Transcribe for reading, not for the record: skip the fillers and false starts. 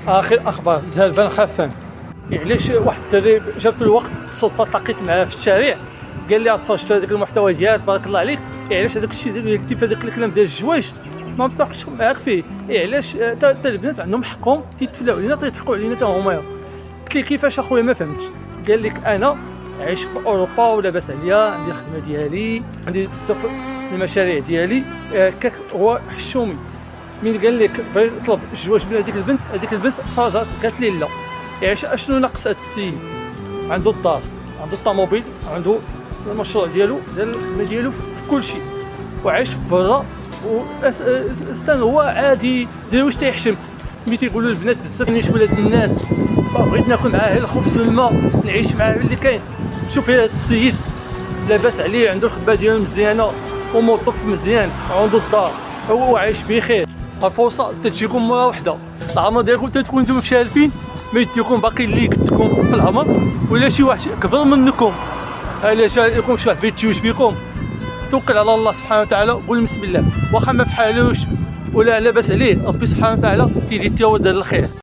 اخر اخبار زلفان خفان. علاش واحد الدري جابت الوقت بالصدفه تلاقيت معاه في الشارع، قال لي تفرجت في هذاك المحتوى ديالك بارك الله عليك. علاش هذاك الشيء اللي قلتي في هذاك الكلام ديال الزواج ما متفقش معاك فيه؟ علاش تا البنات عندهم حقهم تيتفلاو علينا تيضحكوا علينا حتى هما؟ قلت لي كيفاش اخويا ما فهمتش. قال لك انا عايش في اوروبا ولاباس عليا، عندي الخدمه ديالي، عندي بزاف المشاريع ديالي. كاك هو حشومي من قال لك بغى يطلب الزواج من هذيك البنت فرضت قالت لي لا. علاش اشنو ناقص هذا السيد؟ عنده الدار، عنده الطوموبيل، عنده المشروع ديالو ديال الخدمه ديالو في كل شيء، وعايش برا وانسان هو عادي. دير واش تيحشم. ملي تيقولوا البنات بزاف نعيش ولاد الناس، بغيت ناكل معاه الخبز والماء، نعيش معاه اللي كاين. شوف هذا السيد لاباس عليه، عنده الخدمه ديالو مزيانه وموظف مزيان، عنده الدار، هو عايش بخير. الفرصه تجيكم مره واحده، العمر ديالكم تكون نتوما مشالفين، ما يديكم باقي اللي قدكم في العمر ولا شي واحد كبر منكم. علاش لكم شي واحد بيتشوش بكم؟ توكل على الله سبحانه وتعالى وقول بسم الله، واخا ما فحالوش ولا لاباس عليه، ربي سبحانه وتعالى تيدير الخير.